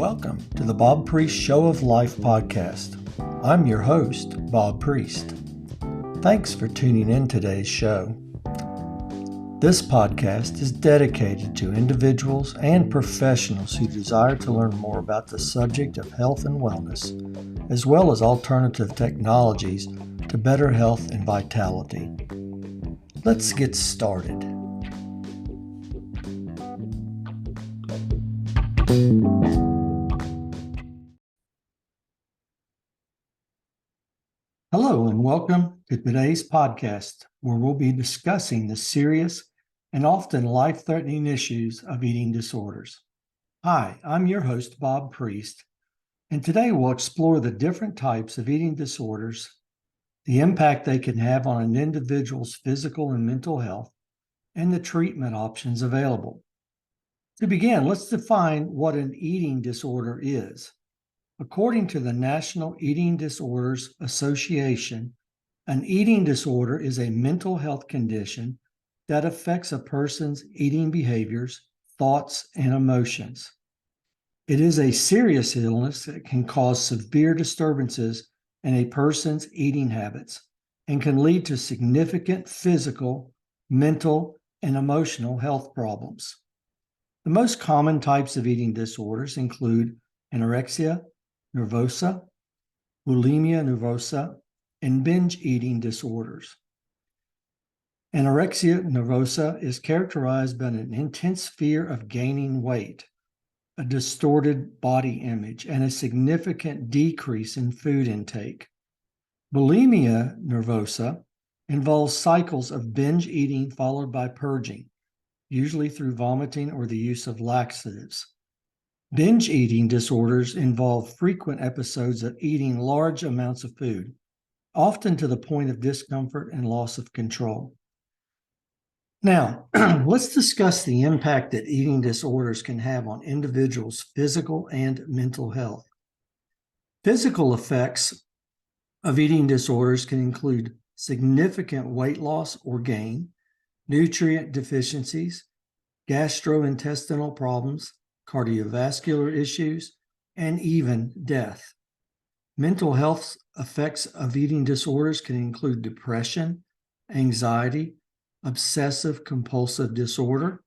Welcome to the Bob Priest Show of Life podcast. I'm your host, Bob Priest. Thanks for tuning in today's show. This podcast is dedicated to individuals and professionals who desire to learn more about the subject of health and wellness, as well as alternative technologies to better health and vitality. Let's get started. Hello and welcome to today's podcast, where we'll be discussing the serious and often life-threatening issues of eating disorders. Hi, I'm your host, Bob Priest, and today we'll explore the different types of eating disorders, the impact they can have on an individual's physical and mental health, and the treatment options available. To begin, let's define what an eating disorder is. According to the National Eating Disorders Association, an eating disorder is a mental health condition that affects a person's eating behaviors, thoughts, and emotions. It is a serious illness that can cause severe disturbances in a person's eating habits and can lead to significant physical, mental, and emotional health problems. The most common types of eating disorders include anorexia nervosa, bulimia nervosa, and binge eating disorders. Anorexia nervosa is characterized by an intense fear of gaining weight, a distorted body image, and a significant decrease in food intake. Bulimia nervosa involves cycles of binge eating followed by purging, usually through vomiting or the use of laxatives. Binge eating disorders involve frequent episodes of eating large amounts of food, often to the point of discomfort and loss of control. Now, let's discuss the impact that eating disorders can have on individuals' physical and mental health. Physical effects of eating disorders can include significant weight loss or gain, nutrient deficiencies, gastrointestinal problems, cardiovascular issues, and even death. Mental health effects of eating disorders can include depression, anxiety, obsessive-compulsive disorder,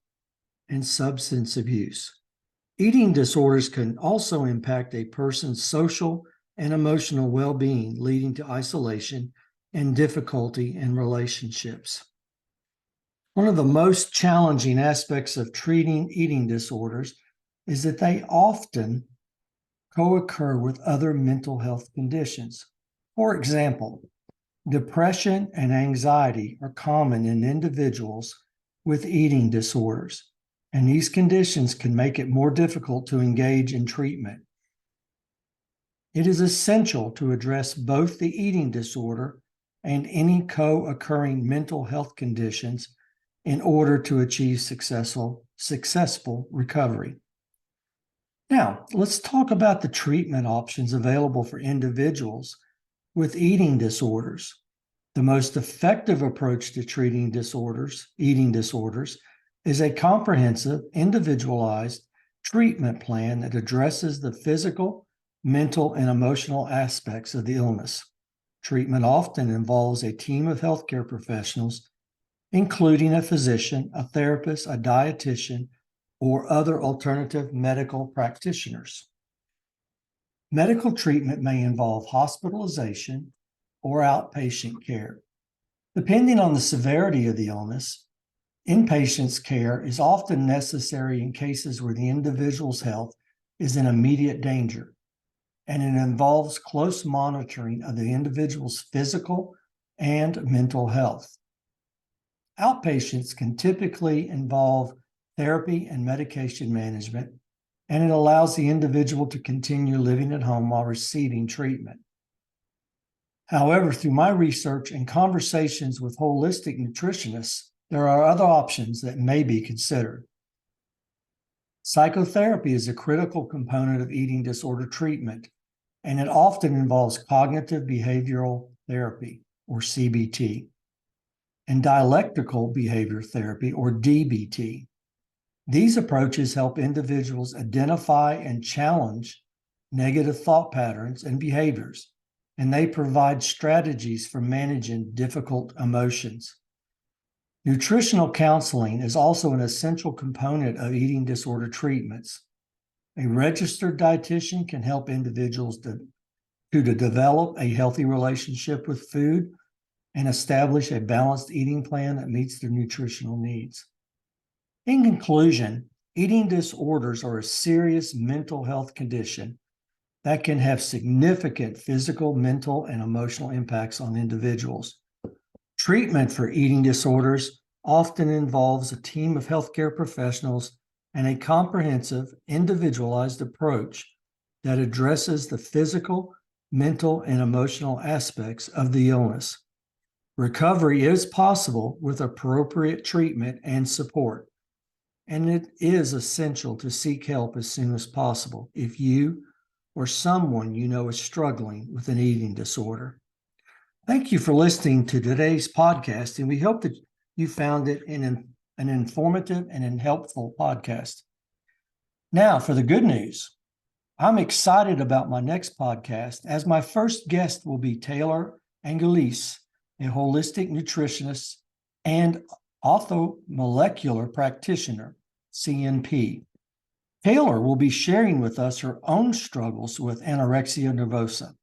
and substance abuse. Eating disorders can also impact a person's social and emotional well-being, leading to isolation and difficulty in relationships. One of the most challenging aspects of treating eating disorders is that they often co-occur with other mental health conditions. For example, depression and anxiety are common in individuals with eating disorders, and these conditions can make it more difficult to engage in treatment. It is essential to address both the eating disorder and any co-occurring mental health conditions in order to achieve successful recovery. Now, let's talk about the treatment options available for individuals with eating disorders. The most effective approach to treating eating disorders, is a comprehensive, individualized treatment plan that addresses the physical, mental, and emotional aspects of the illness. Treatment often involves a team of healthcare professionals, including a physician, a therapist, a dietitian, or other alternative medical practitioners. Medical treatment may involve hospitalization or outpatient care. Depending on the severity of the illness, inpatient care is often necessary in cases where the individual's health is in immediate danger, and it involves close monitoring of the individual's physical and mental health. Outpatients can typically involve therapy and medication management, and it allows the individual to continue living at home while receiving treatment. However, through my research and conversations with holistic nutritionists, there are other options that may be considered. Psychotherapy is a critical component of eating disorder treatment, and it often involves cognitive behavioral therapy, or CBT, and dialectical behavior therapy, or DBT. These approaches help individuals identify and challenge negative thought patterns and behaviors, and they provide strategies for managing difficult emotions. Nutritional counseling is also an essential component of eating disorder treatments. A registered dietitian can help individuals to develop a healthy relationship with food and establish a balanced eating plan that meets their nutritional needs. In conclusion, eating disorders are a serious mental health condition that can have significant physical, mental, and emotional impacts on individuals. Treatment for eating disorders often involves a team of healthcare professionals and a comprehensive, individualized approach that addresses the physical, mental, and emotional aspects of the illness. Recovery is possible with appropriate treatment and support, and it is essential to seek help as soon as possible if you or someone you know is struggling with an eating disorder. Thank you for listening to today's podcast, and we hope that you found it an informative and helpful podcast. Now, for the good news, I'm excited about my next podcast, as my first guest will be Taylor Angelise, a holistic nutritionist and orthomolecular practitioner, CNP. Taylor will be sharing with us her own struggles with anorexia nervosa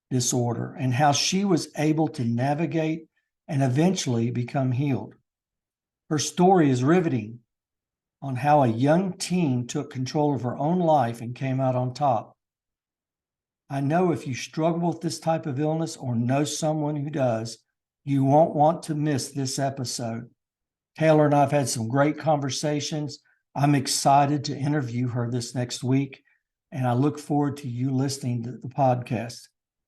disorder and how she was able to navigate and eventually become healed. Her story is riveting on how a young teen took control of her own life and came out on top. I know if you struggle with this type of illness or know someone who does, you won't want to miss this episode. Taylor and I have had some great conversations. I'm excited to interview her this next week, and I look forward to you listening to the podcast.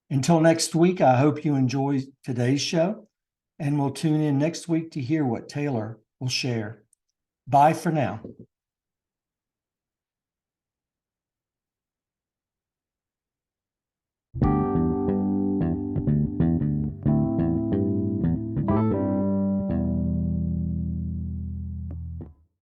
Until next week, I hope you enjoy today's show, and we'll tune in next week to hear what Taylor will share. Bye for now.